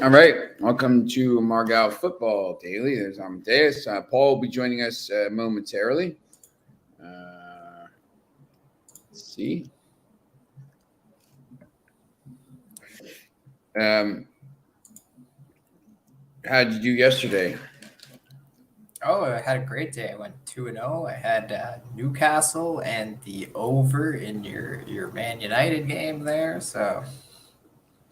All right, welcome to Amargão Football Daily. There's Amadeus. Paul will be joining us momentarily. Let's see. How did you do yesterday? Oh, I had a great day. I went 2-0. I had Newcastle and the over in your Man United game there. So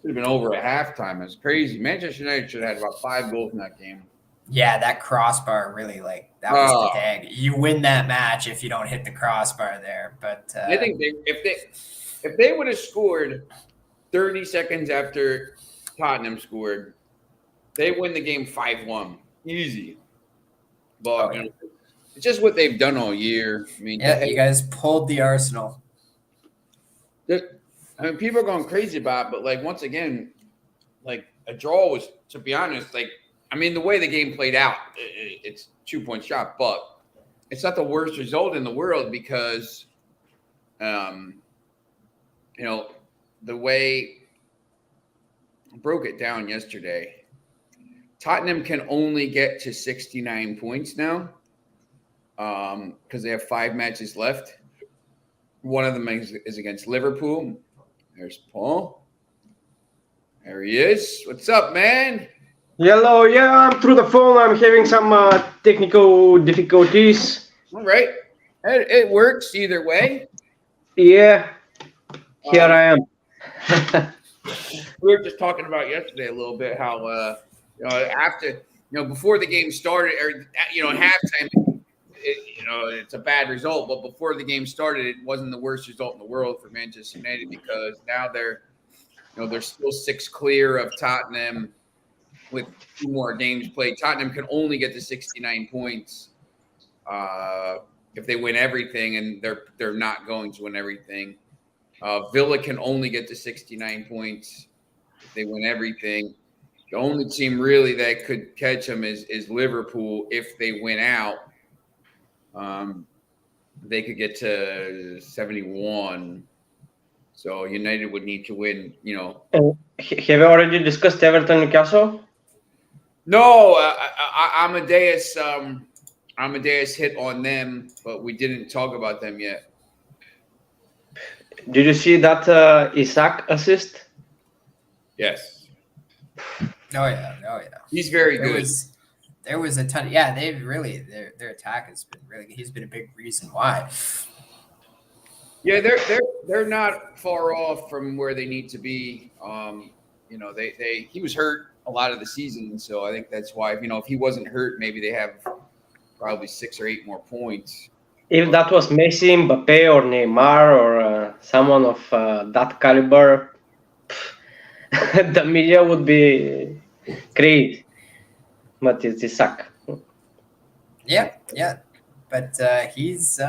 Should have been over at halftime. It's crazy. Manchester United should have had about 5 goals in that game. yeah, that crossbar really that was the tag. You win that match if you don't hit the crossbar there. But I think if they would have scored 30 seconds after Tottenham scored, they win the game 5-1. Easy. But it's just what they've done all year. I mean, you guys pulled the Arsenal. People are going crazy about it, but once again, a draw was, to be honest, the way the game played out, it's 2-point shot, but it's not the worst result in the world because, the way I broke it down yesterday, Tottenham can only get to 69 points now because they have 5 matches left. One of them is against Liverpool. There's Paul. There he is. What's up, man? Hello. Yeah, I'm through the phone. I'm having some technical difficulties. All right. It works either way. Yeah. Here I am. We were just talking about yesterday a little bit how after before the game started, or at halftime, it's a bad result, but before the game started, it wasn't the worst result in the world for Manchester United because now they're still 6 clear of Tottenham with 2 more games played. Tottenham can only get to 69 points if they win everything, and they're not going to win everything. Villa can only get to 69 points if they win everything. The only team really that could catch them is Liverpool if they win out. They could get to 71. So United would need to win, Have you already discussed Everton Newcastle? No, Amadeus hit on them, but we didn't talk about them yet. Did you see that Isaac assist? Yes. Oh yeah. He's very good. There was a ton. Yeah, they've really their attack has been really good. He's been a big reason why. Yeah, they're not far off from where they need to be. He was hurt a lot of the season, so I think that's why. If he wasn't hurt, maybe they have probably 6 or 8 more points. If that was Messi, Mbappe, or Neymar, or someone of that caliber, the media would be crazy. But it's Isaac. Yeah. But he's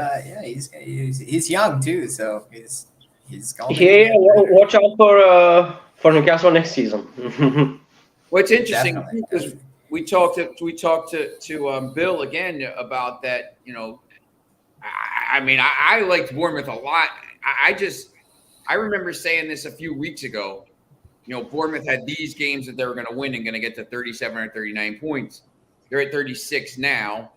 young too, so he's going. Yeah, watch out for Newcastle next season. What's interesting is we talked to Bill again about that. I liked Bournemouth a lot. I remember saying this a few weeks ago. Bournemouth had these games that they were going to win and going to get to 37 or 39 points. They're at 36 now.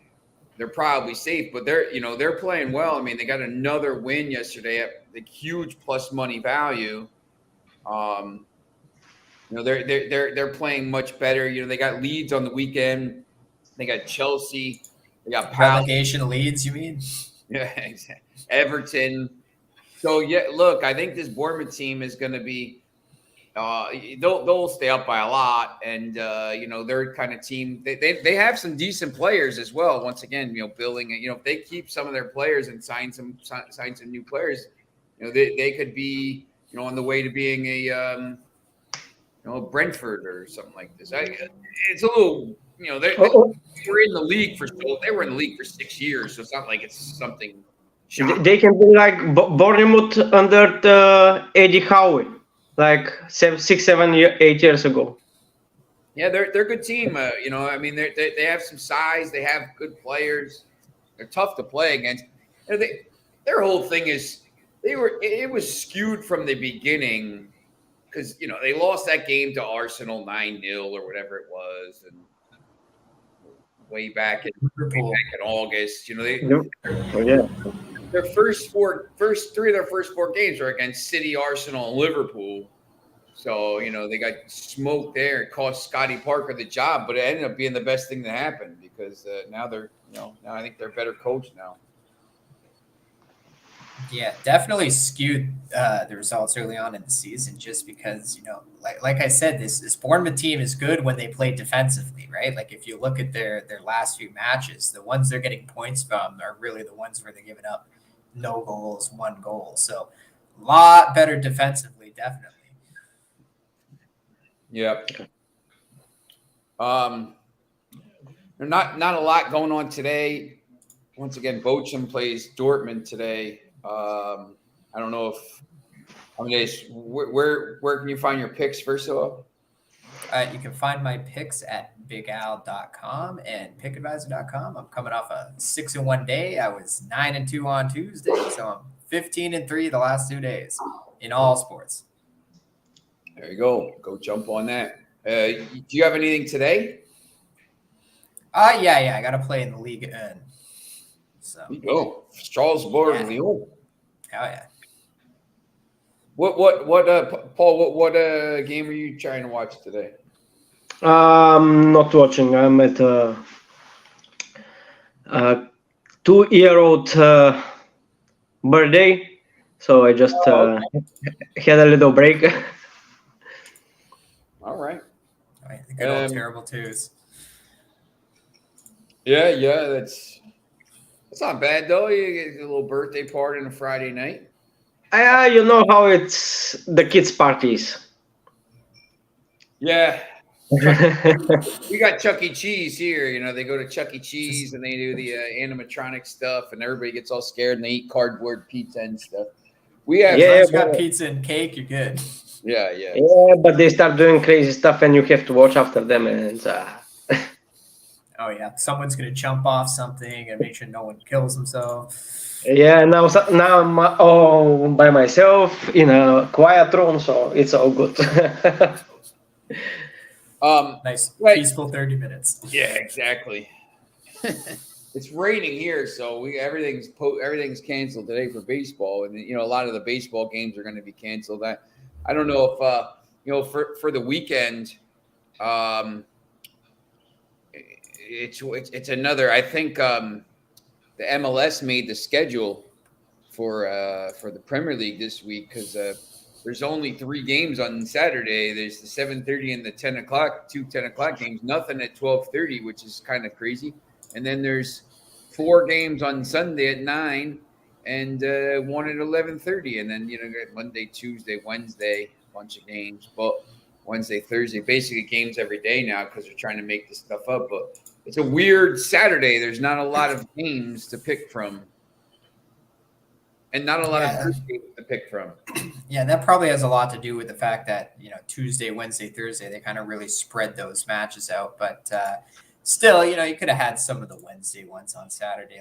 They're probably safe, but they're playing well. They got another win yesterday at the huge plus money value. They're playing much better. They got Leeds on the weekend. They got Chelsea. They got relegation Leeds. You mean? Yeah, exactly. Everton. So look, I think this Bournemouth team is going to be. They'll stay up by a lot, and they're kind of team. They have some decent players as well. Once again, building. If they keep some of their players and sign some new players, they could be on the way to being a Brentford or something like this. It's a little they were in the league they were in the league for 6 years, so it's not like it's something. Shocking. They can be like Bournemouth under Eddie Howe. 6, 7, 8 years ago. Yeah, they're a good team. They have some size. They have good players. They're tough to play against. Their whole thing is it was skewed from the beginning because they lost that game to Arsenal 9-0 or whatever it was, and way back in August. Their first three of their first four games were against City, Arsenal, and Liverpool. So they got smoked there. It cost Scotty Parker the job, but it ended up being the best thing that happened because now they're now I think they're better coached now. Yeah, definitely skewed the results early on in the season just because, like I said, this Bournemouth team is good when they play defensively, right? Like if you look at their last few matches, the ones they're getting points from are really the ones where they're giving up no goals, 1 goal. So a lot better defensively, definitely. Yep. Not a lot going on today. Once again, Bochum plays Dortmund today. I don't know if where can you find your picks first of all? You can find my picks at bigal.com and pickadvisor.com. I'm coming off a 6-1 day. I was 9-2 on Tuesday, so I'm 15-3 the last 2 days in all sports. There you go. Go jump on that. Do you have anything today? Yeah. I got to play in the Ligue 1. So There you go. Strasbourg, Lyon. Oh yeah. What Paul? What game are you trying to watch today? Not watching. I'm at a 2-year-old birthday, so I just had a little break. All right. The good old terrible twos. Yeah, that's not bad though. You get a little birthday party on a Friday night. You know how it's the kids' parties. Yeah. We got Chuck E. Cheese here. They go to Chuck E. Cheese and they do the animatronic stuff, and everybody gets all scared and they eat cardboard pizza and stuff. We have got pizza and cake. You're good. Yeah. Yeah, but they start doing crazy stuff, and you have to watch after them. And oh yeah, someone's gonna jump off something and make sure no one kills himself. Yeah, now I'm all by myself in a quiet room, so it's all good. Nice, peaceful 30 minutes. Yeah, exactly. It's raining here, so everything's canceled today for baseball, and a lot of the baseball games are going to be canceled. I don't know if for the weekend, it's another. I think the MLS made the schedule for the Premier League this week because there's only 3 games on Saturday. There's the 7:30 and the 10 o'clock, 2 10 o'clock games. Nothing at 12:30, which is kind of crazy. And then there's 4 games on Sunday at 9 and 1 at 11:30. And then Monday, Tuesday, Wednesday, a bunch of games. But Wednesday, Thursday, basically games every day now because they're trying to make this stuff up. But it's a weird Saturday. There's not a lot of games to pick from. And not a lot of games to pick from. Yeah, that probably has a lot to do with the fact that, Tuesday, Wednesday, Thursday, they kind of really spread those matches out. But still, you could have had some of the Wednesday ones on Saturday.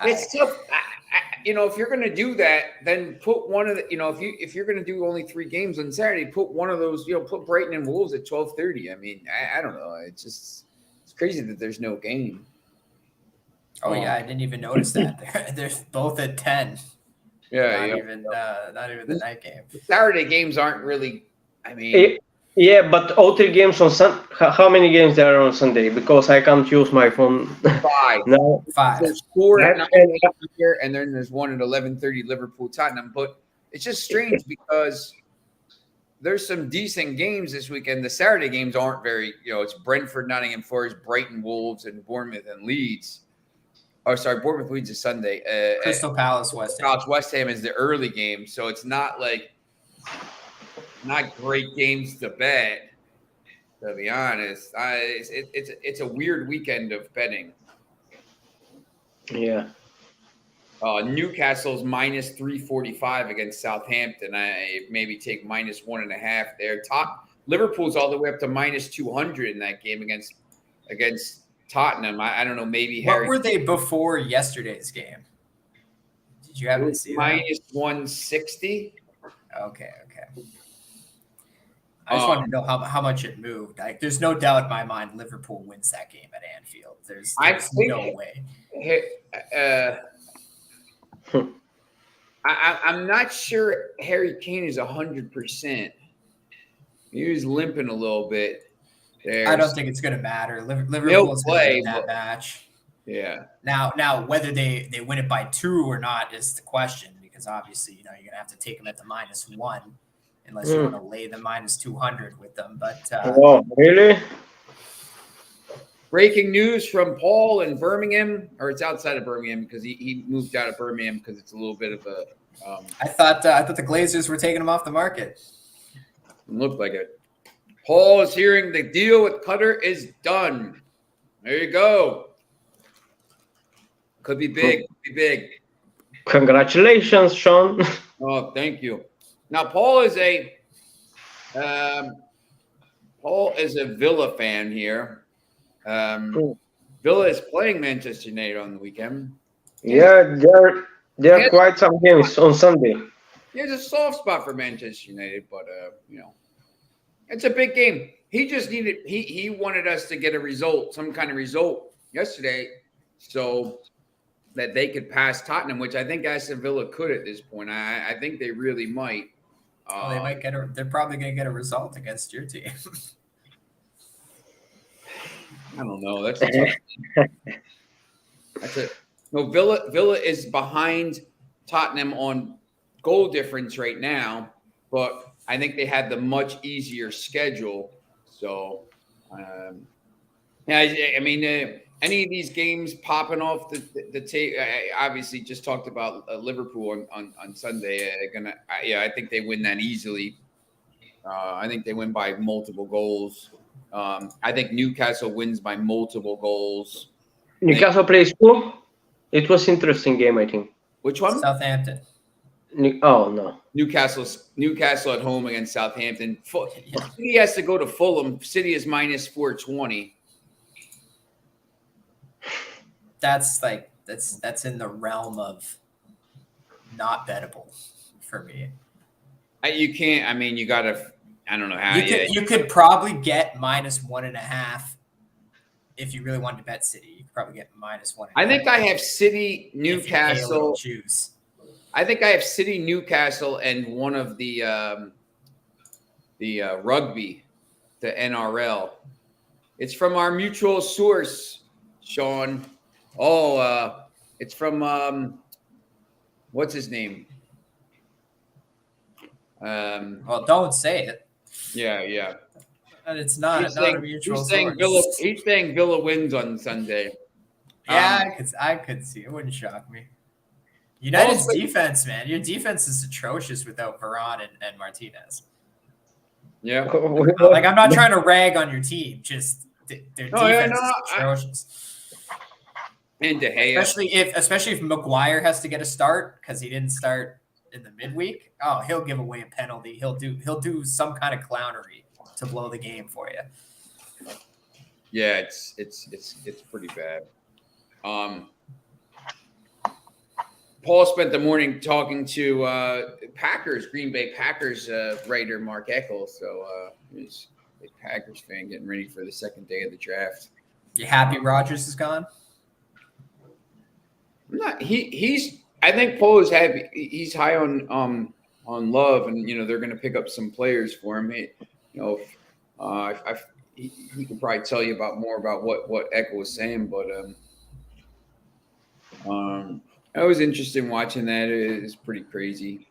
It's tough. If you're going to do that, then put one of the, if you're going to do only 3 games on Saturday, put one of those, put Brighton and Wolves at 12:30. I mean, I don't know. It's crazy that there's no game. Oh yeah, I didn't even notice that. They're both at 10. Yeah, not even the night game. The Saturday games aren't really. I mean, yeah, but all 3 games on Sunday. How many games there are on Sunday? Because I can't use my phone. 5. No, 5. There's 4 at 9 here, and then there's 1 at 11:30 Liverpool Tottenham. But it's just strange because there's some decent games this weekend. The Saturday games aren't very. It's Brentford, Nottingham Forest, Brighton, Wolves, and Bournemouth and Leeds. Oh, sorry, Bournemouth Leeds is Sunday. Crystal Palace, West Ham. West Ham is the early game, so it's not great games to bet. To be honest, it's a weird weekend of betting. Yeah. Newcastle's minus 345 against Southampton. I maybe take minus 1.5 there. Liverpool's all the way up to minus 200 in that game against Tottenham. I don't know. Maybe What were they before yesterday's game? Did you happen to see minus 160? Okay. I just wanted to know how much it moved. Like, there's no doubt in my mind Liverpool wins that game at Anfield. There's no way. I'm not sure Harry Kane is 100%. He was limping a little bit there. I don't think it's going to matter. Liverpool's going to win that match. Yeah. Now, whether they win it by 2 or not is the question, because obviously, you're going to have to take them at the -1 unless you want to lay the -200 with them. But oh, really? Breaking news from Paul in Birmingham, or it's outside of Birmingham because he moved out of Birmingham because it's a little bit of a. I thought the Glazers were taking him off the market. Looked like it. Paul is hearing the deal with Qatar is done. There you go. Could be big. Could be big. Congratulations, Sean. Oh, thank you. Now, Paul is a Villa fan here. Villa is playing Manchester United on the weekend. Yeah, there are quite some games on Sunday. There's a soft spot for Manchester United, but it's a big game. He just needed he wanted us to get a result, some kind of result yesterday, so that they could pass Tottenham, which I think Aston Villa could at this point. I think they really might. They might they're probably going to get a result against your team. I don't know. That's a tough thing. That's it. No, Villa is behind Tottenham on goal difference right now, but I think they had the much easier schedule. So, I mean, any of these games popping off the tape. I obviously just talked about Liverpool on Sunday. I think they win that easily. I think they win by multiple goals. I think Newcastle wins by multiple goals. Newcastle plays who? It was interesting game, I think. Which one? Southampton. Oh no. Newcastle at home against Southampton. City has to go to Fulham. City is -420. That's in the realm of not bettable for me. You can't. I mean, you gotta. I don't know how. You could probably get -1.5 if you really wanted to bet City. You could probably get -1.5. I think I have City, Newcastle. Juice. I think I have City, Newcastle, and one of the rugby, the NRL. It's from our mutual source, Sean. Oh, it's from what's his name? Well, don't say it. Yeah. And it's not a mutual source. He's saying Villa wins on Sunday. Yeah, I could see it. Wouldn't shock me. United's defense, man. Your defense is atrocious without Varane and Martinez. Yeah. Like, I'm not trying to rag on your team. Just their defense is atrocious. And De Gea. Especially if Maguire has to get a start because he didn't start in the midweek. Oh, he'll give away a penalty. He'll do some kind of clownery to blow the game for you. Yeah, it's pretty bad. Paul spent the morning talking to Green Bay Packers writer Mark Eccles. So he's a Packers fan getting ready for the second day of the draft. You happy Rodgers is gone? I'm not. I think Paul is happy. He's high on Love, and they're going to pick up some players for him. He can probably tell you more about what Echo was saying, but it was interesting watching that. It's pretty crazy.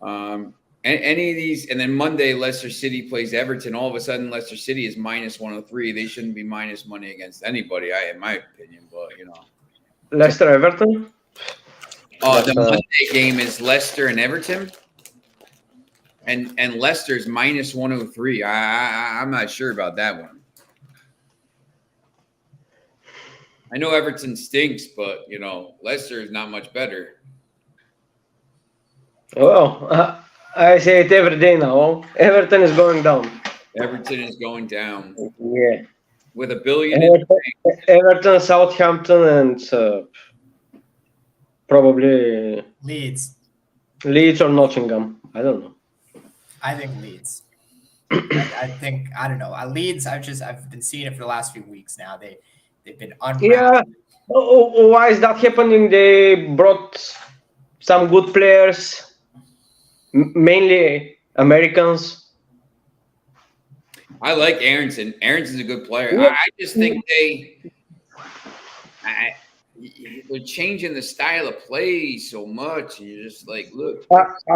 Any of these, and then Monday Leicester City plays Everton. All of a sudden, Leicester City is -103. They shouldn't be minus money against anybody, in my opinion. But Leicester Everton. The Monday game is Leicester and Everton, and Leicester's -103. I'm not sure about that one. I know Everton stinks, but Leicester is not much better. Well, I say it every day now. Everton is going down. Everton is going down. Yeah. With $1 billion. Everton, Southampton, and probably Leeds or Nottingham. I don't know. I think Leeds. I think I don't know. Leeds. I've been seeing it for the last few weeks now. They've been unwrapped. Yeah. Why is that happening? They brought some good players, mainly Americans. I like Aronson. Aronson's a good player. Yeah. I just think they're changing the style of play so much. You're just like, look.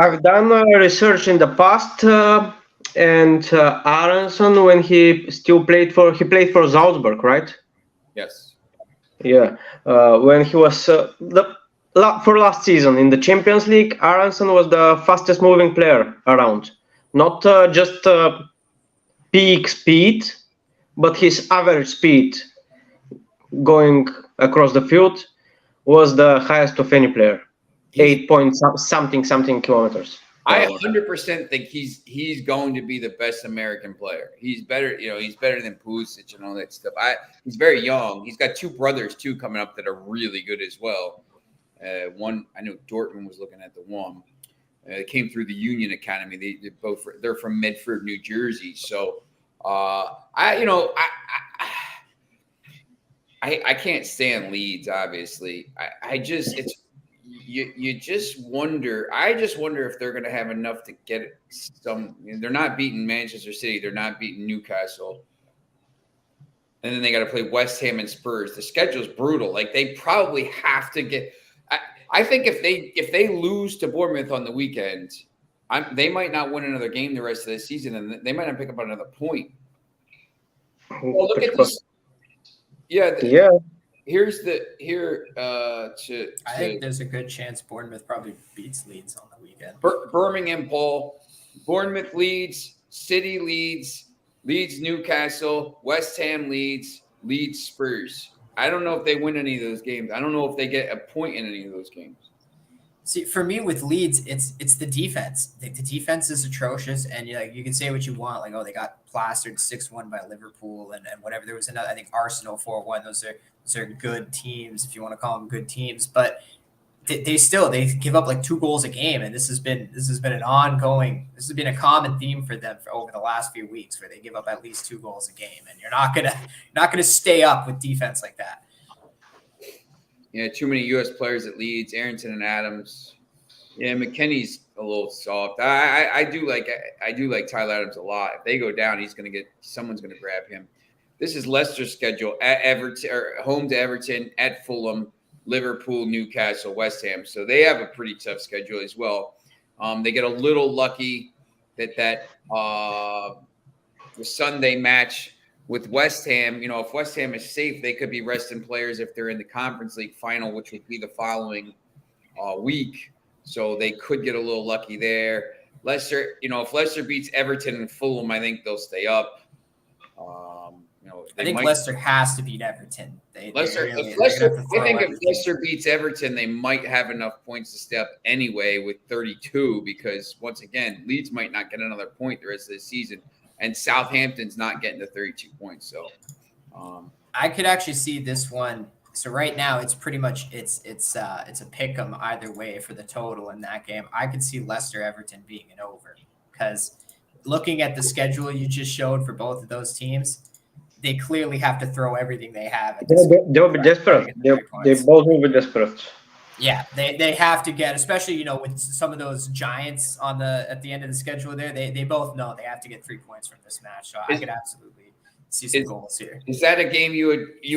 I've done research in the past, and Aronson, when he played for Salzburg, right? Yes. Yeah. When he was for last season in the Champions League, Aronson was the fastest moving player around. Not just peak speed, but his average speed going across the field was the highest of any player. 8 point something kilometers. I 100% think he's going to be the best American player. He's better, he's better than Pulisic and all that stuff. He's very young. He's got 2 brothers too coming up that are really good as well. One, I know Dortmund was looking at the one. They came through the Union Academy. They're from Medford, New Jersey. So I can't stand Leeds. Obviously, you just wonder. I just wonder if they're going to have enough to get some. They're not beating Manchester City. They're not beating Newcastle. And then they got to play West Ham and Spurs. The schedule's brutal. Like they probably have to get. I think if they lose to Bournemouth on the weekend, they might not win another game the rest of the season, and they might not pick up another point. Well, look at this. Yeah. I think there's a good chance Bournemouth probably beats Leeds on the weekend. Birmingham, Paul, Bournemouth, Leeds, City, Leeds, Newcastle, West Ham, Leeds, Spurs. I don't know if they win any of those games. I don't know if they get a point in any of those games. See, for me with Leeds, it's the defense. The defense is atrocious, and you can say what you want, like, oh, they got plastered 6-1 by Liverpool and whatever. There was another, I think Arsenal 4-1. Those are good teams, if you want to call them good teams, but they give up like 2 goals a game, and this has been a common theme for them over the last few weeks, where they give up at least 2 goals a game, and you're not gonna stay up with defense like that. Yeah, too many U.S. players at Leeds, Aronson and Adams. Yeah, McKennie's a little soft. I do like Tyler Adams a lot. If they go down, someone's gonna grab him. This is Leicester's schedule at Everton, or home to Everton, at Fulham, Liverpool, Newcastle, West Ham. So they have a pretty tough schedule as well. They get a little lucky that the Sunday match with West Ham. If West Ham is safe, they could be resting players if they're in the Conference League final, which would be the following week. So they could get a little lucky there. Leicester, if Leicester beats Everton and Fulham, I think they'll stay up. I think Leicester has to beat Everton. If Leicester beats Everton, they might have enough points to stay up anyway with 32, because once again, Leeds might not get another point the rest of the season, and Southampton's not getting to 32 points. So I could actually see this one. So right now, it's pretty much it's a pick 'em either way for the total in that game. I could see Leicester Everton being an over, because looking at the schedule you just showed for both of those teams, they clearly have to throw everything they have. They'll be desperate. They both will be desperate. Yeah, they have to get, especially with some of those giants at the end of the schedule there. They both know they have to get 3 points from this match. So I could absolutely see some goals here. Is that a game you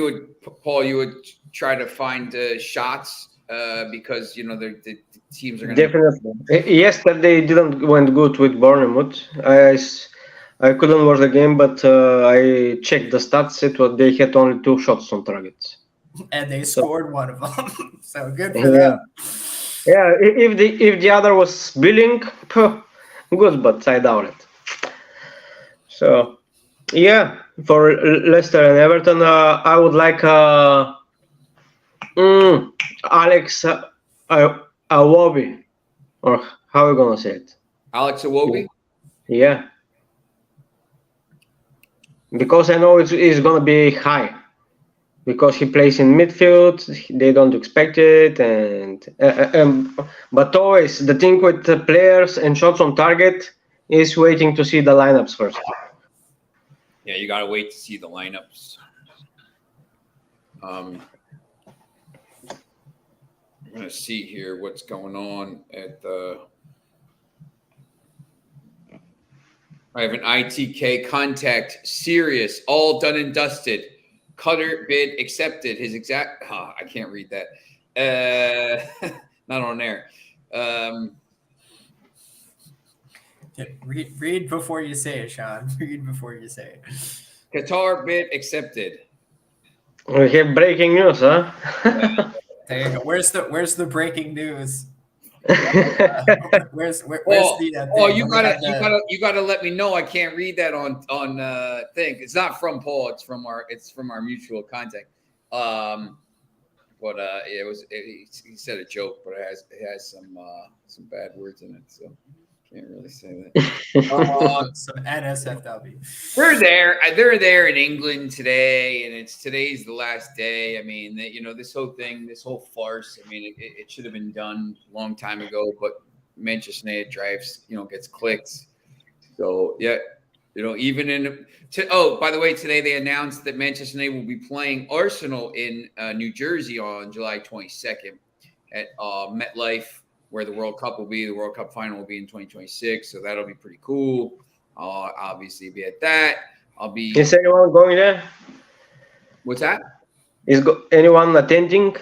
would Paul? You would try to find shots because the teams are going to definitely. Yesterday didn't went good with Bournemouth. I couldn't watch the game, but I checked the stats. They had only 2 shots on targets, and they scored one of them. So good for them. Yeah, if the other was Billing, good, but I doubt it. So, yeah, for Leicester and Everton, I would like Alex Iwobi, or how are you gonna say it? Alex Iwobi? Yeah. Because I know it's going to be high, because he plays in midfield, they don't expect it, but always the thing with the players and shots on target, He's waiting to see the lineups first. Yeah, you gotta wait to see the lineups. I'm gonna see here what's going on at the. I have an ITK contact. Serious, all done and dusted. Cutter bid accepted. His exact. I can't read that. Not on there. Read before you say it, Sean. Read before you say it. Qatar bid accepted. We have breaking news, huh? There you go. Where's the breaking news? Where's the thing? You gotta let me know. I can't read that on thing. It's not from Paul. It's from our mutual contact. But he said a joke, but it has some bad words in it, so can't really say that. Some NSFW. They're there in England today, and today's the last day. I mean, this whole farce. I mean, it should have been done a long time ago, but Manchester United drives, gets clicks. So yeah, even by the way, today they announced that Manchester United will be playing Arsenal in New Jersey on July 22nd at MetLife, where the World Cup will be. The World Cup final will be in 2026, so that'll be pretty cool. I'll obviously be at that. Is anyone going there? What's that? Is anyone attending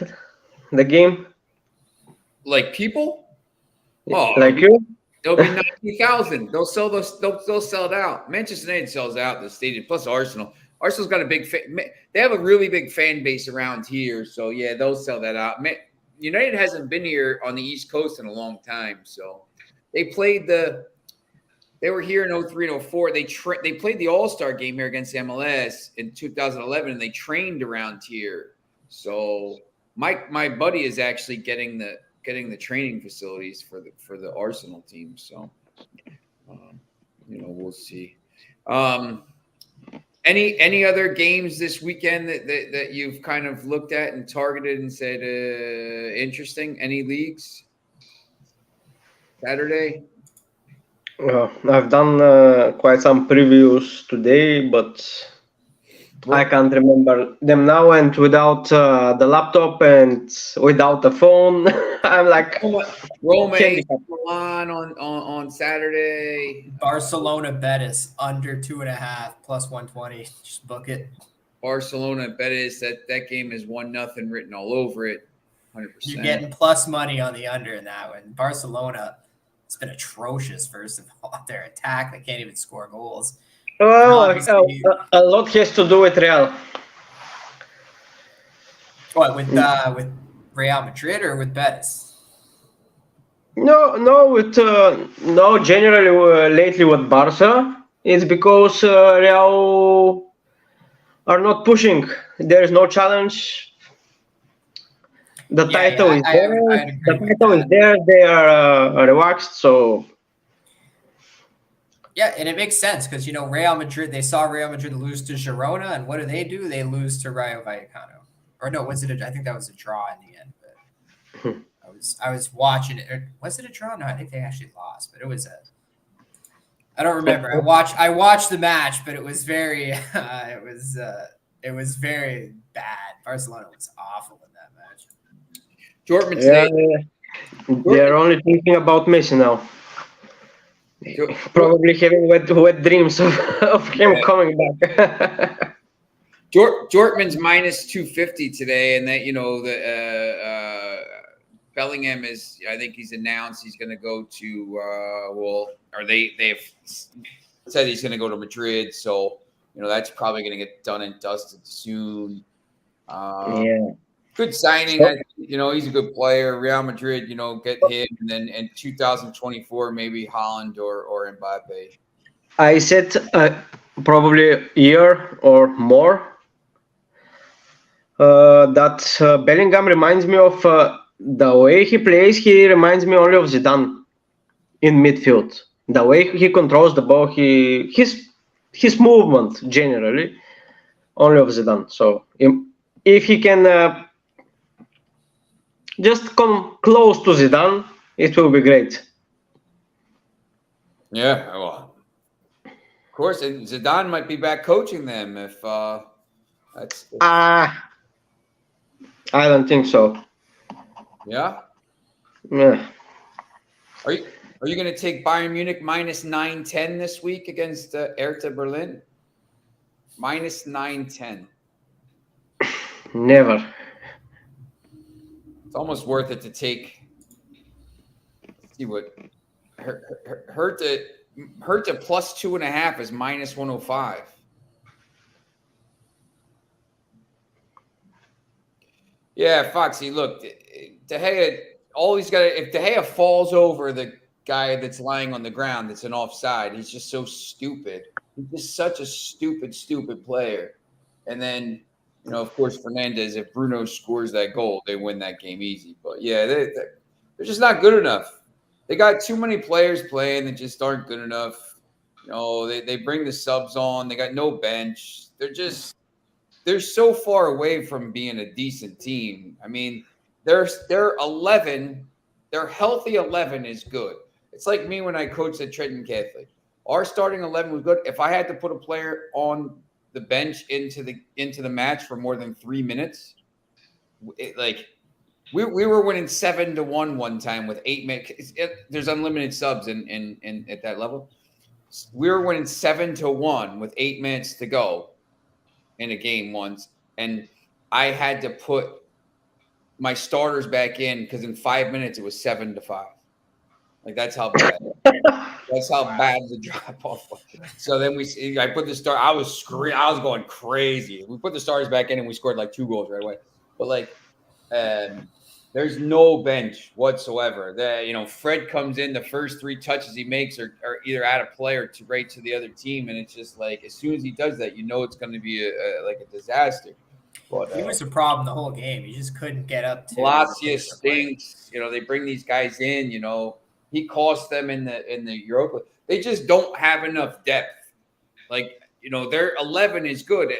the game? Like people? Oh, like you? There'll be 90,000. They'll sell it out. Manchester United sells out the stadium. Plus Arsenal. Arsenal's got a big they have a really big fan base around here. So yeah, they'll sell that out. United hasn't been here on the East Coast in a long time. So they were here in 03 and 04. They played the All-Star game here against the MLS in 2011, and they trained around here. So my buddy is actually getting the training facilities for the Arsenal team. So we'll see. Any other games this weekend that you've kind of looked at and targeted and said interesting? Any leagues? Saturday? I've done quite some previews today, but I can't remember them now. And without the laptop and without the phone, I'm like Roma Milan on Saturday. Barcelona Betis under 2.5 plus 120. Just book it. Barcelona Betis. That game is 1-0 written all over it. 100%. You're getting plus money on the under in that one. Barcelona, it's been atrocious. First of all, their attack, they can't even score goals. Well, a lot has to do with Real. What, with Real Madrid or with Betis? No, generally lately with Barca, it's because Real are not pushing. There is no challenge. The title is there. The title is there. They are relaxed, so. Yeah, and it makes sense because Real Madrid. They saw Real Madrid lose to Girona, and what do? They lose to Rayo Vallecano. Or no, was it? I think that was a draw in the end. But I was watching it. Was it a draw? No, I think they actually lost. But it was I don't remember. I watched the match, but it was very. It was very bad. Barcelona was awful in that match. Dortmund they're only thinking about Messi now. Probably having wet dreams of him coming back. Dortmund's minus 250 today, and that the Bellingham is. I think he's announced he's going to go to. They've said he's going to go to Madrid, so that's probably going to get done and dusted soon. Good signing. He's a good player. Real Madrid, get him, and then in 2024 maybe Haaland or Mbappe. I said probably a year or more. That Bellingham reminds me of the way he plays. He reminds me only of Zidane in midfield. The way he controls the ball, his movement generally, only of Zidane. So if he can just come close to Zidane, it will be great. Yeah, well, of course, and Zidane might be back coaching them if that's I don't think so. yeah. Yeah. Are you going to take Bayern Munich minus 9-10 this week against Hertha Berlin? Minus 9-10. Never. It's almost worth it to take. Let's see what Hertha plus 2.5 is minus 105. Yeah, Foxy. Look, De Gea. All he's got. If De Gea falls over the guy that's lying on the ground, that's an offside. He's just so stupid. He's just such a stupid player. And then, of course, Fernandez. If Bruno scores that goal, they win that game easy. But yeah, they're just not good enough. They got too many players playing that just aren't good enough. They bring the subs on. They got no bench. They're so far away from being a decent team. I mean, their 11, their healthy 11 is good. It's like me when I coached at Trenton Catholic. Our starting 11 was good. If I had to put a player on the bench into the match for more than 3 minutes, we were winning 7-1 one time with 8 minutes. There's unlimited subs in at that level. We were winning 7-1 with 8 minutes to go in a game once, and I had to put my starters back in because in 5 minutes it was 7-5. Like that's how bad. That's how bad the drop off was. So then I put the start. I was going crazy. We put the starters back in and we scored like 2 goals right away. But there's no bench whatsoever. Fred comes in, the first 3 touches he makes are either out of play or right to the other team, and it's just like as soon as he does that, it's going to be a disaster. But he was the problem the whole game. He just couldn't get up to. Malacia stinks. They bring these guys in. He cost them in the Europa. They just don't have enough depth. Their 11 is good.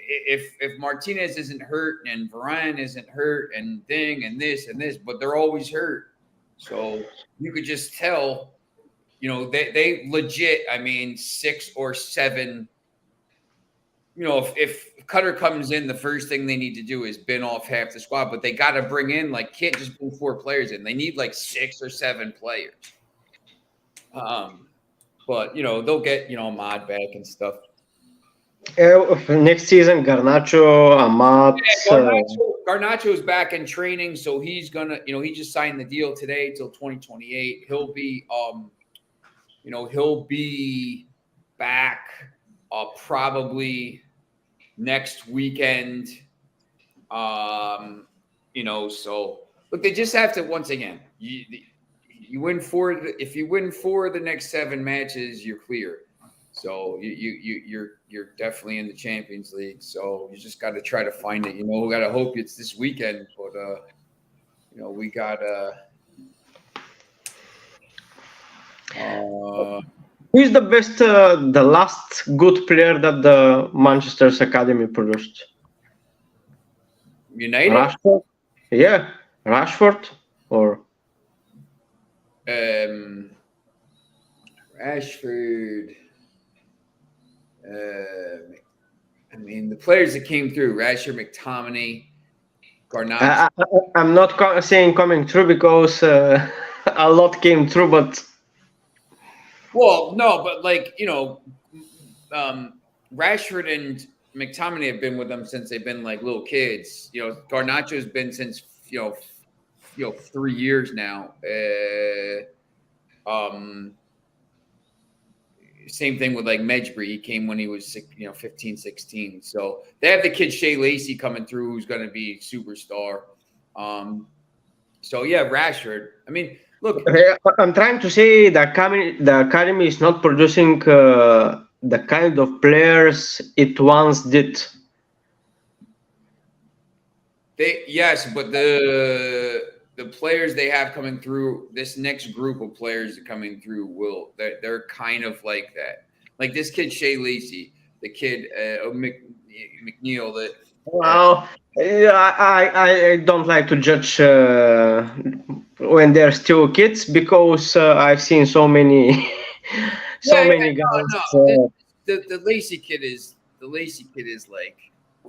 If Martinez isn't hurt and Varane isn't hurt and this, but they're always hurt. So you could just tell, they legit, 6 or 7. If Cutter comes in, the first thing they need to do is bin off half the squad, but they got to bring in, can't just bring 4 players in. They need 6 or 7 players. But, they'll get, Ahmad back and stuff. Next season, Garnacho, Ahmad. Garnacho's back in training, so he's gonna, he just signed the deal today till 2028. He'll be, he'll be back probably next weekend. So look, they just have to once again. You win 4. If you win 4 of the next 7 matches, you're clear. So you're definitely in the Champions League. So you just got to try to find it. We got to hope it's this weekend. But we got who is the best, the last good player that the Manchester's academy produced? United. Rashford. Yeah, Rashford or. Rashford. The players that came through: Rashford, McTominay, Garnacho. I'm not saying coming through because a lot came through, but. Well, no, but Rashford and McTominay have been with them since they've been little kids. Garnacho's been since 3 years now. Same thing with Medjbury. He came when he was 15, 16. So they have the kid Shea Lacey coming through, who's going to be superstar. So yeah, Rashford. Look, I'm trying to say the academy is not producing the kind of players it once did. Yes, but the players they have coming through, this next group of players coming through they're kind of like that. Like this kid Shea Lacey, the kid McNeil. Well, I don't like to judge when they're still kids because I've seen so many many guys. No. The Lacey kid is like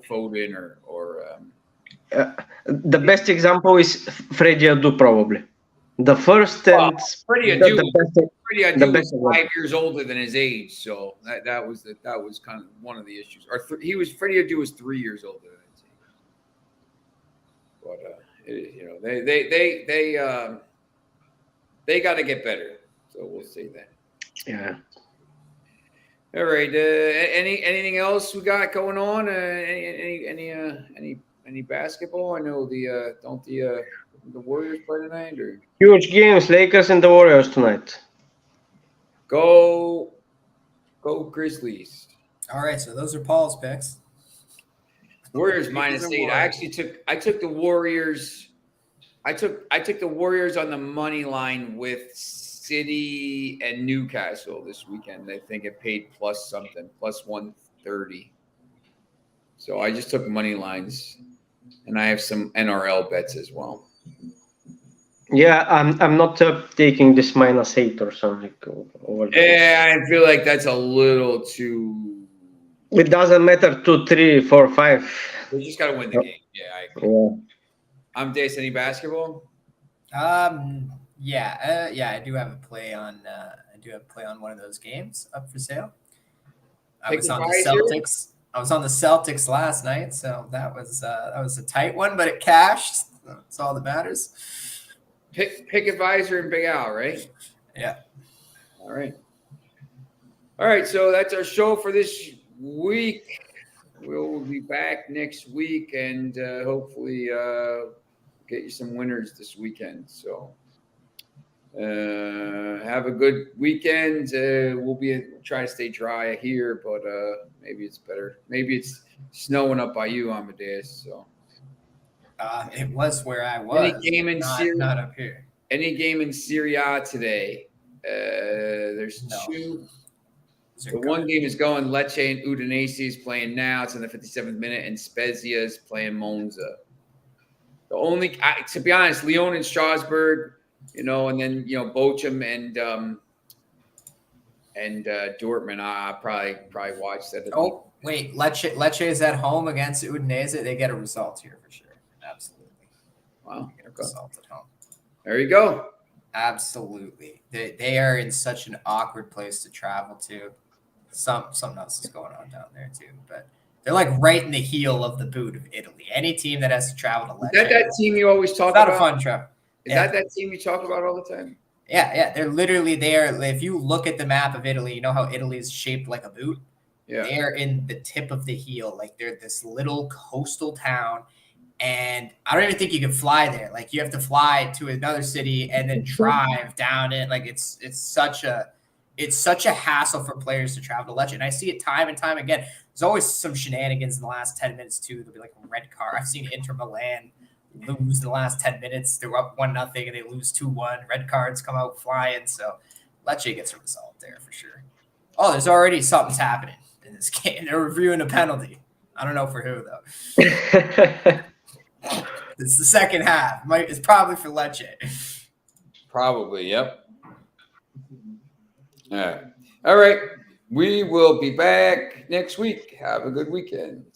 Foden or the best example is Freddie Adu, probably. The first and Freddie the Adu. best. Freddie Adu was 5 years older than his age, so that was kind of one of the issues. Or Freddie Adu was 3 years older than his age. But they got to get better. So we'll see that. Yeah. All right. Anything else we got going on? Any basketball? I know don't the Warriors play tonight or Huge games, Lakers and the Warriors tonight. Go Grizzlies. All right, so those are Paul's picks. Warriors -8. I took the Warriors. I took the Warriors on the money line with City and Newcastle this weekend. I think it paid plus 130. So I just took money lines, and I have some NRL bets as well. Yeah, I'm not taking this -8 or something. Yeah, I feel like that's a little too. It doesn't matter 2, 3, 4, 5. We just got to win the game. Yeah, I agree. Yeah. I'm Dace. Any basketball? Yeah, I do have a play on. I do have a play on one of those games up for sale. I was on the Celtics. I was on the Celtics last night, so that was a tight one, but it cashed. That's all that matters. Pick advisor and Big Al, right? Yeah. All right. So that's our show for this week. We'll be back next week and hopefully get you some winners this weekend. So have a good weekend. We'll try to stay dry here, but maybe it's better. Maybe it's snowing up by you, Amadeus. So. It was where I was. Any game in not up here. Any game in Serie A today? There's two. The one game is going. Lecce and Udinese is playing now. It's in the 57th minute, and Spezia is playing Monza. The only, to be honest, Lyon and Strasbourg, and then Bochum and Dortmund. I probably watch that. Oh wait, Lecce is at home against Udinese. They get a result here for sure. Absolutely. Wow. Get a result at home. There you go. Absolutely. They are in such an awkward place to travel to. Something else is going on down there too, but they're like right in the heel of the boot of Italy. Any team that has to travel to Lecce. Is that team you always talk about? Not a fun trip. Is that team you talk about all the time? Yeah. They're literally there. If you look at the map of Italy, you know how Italy is shaped like a boot? Yeah. They're in the tip of the heel. Like they're this little coastal town. And I don't even think you can fly there. Like you have to fly to another city and then drive down it. Like it's such a hassle for players to travel to Lecce. And I see it time and time again. There's always some shenanigans in the last 10 minutes too. There'll be like a red card. I've seen Inter Milan lose in the last 10 minutes. They're up 1-0 and they lose 2-1. Red cards come out flying. So Lecce gets a result there for sure. Oh, there's already something's happening in this game. They're reviewing a penalty. I don't know for who though. It's the second half. It's probably for Lecce. Probably, yep. All right. We will be back next week. Have a good weekend.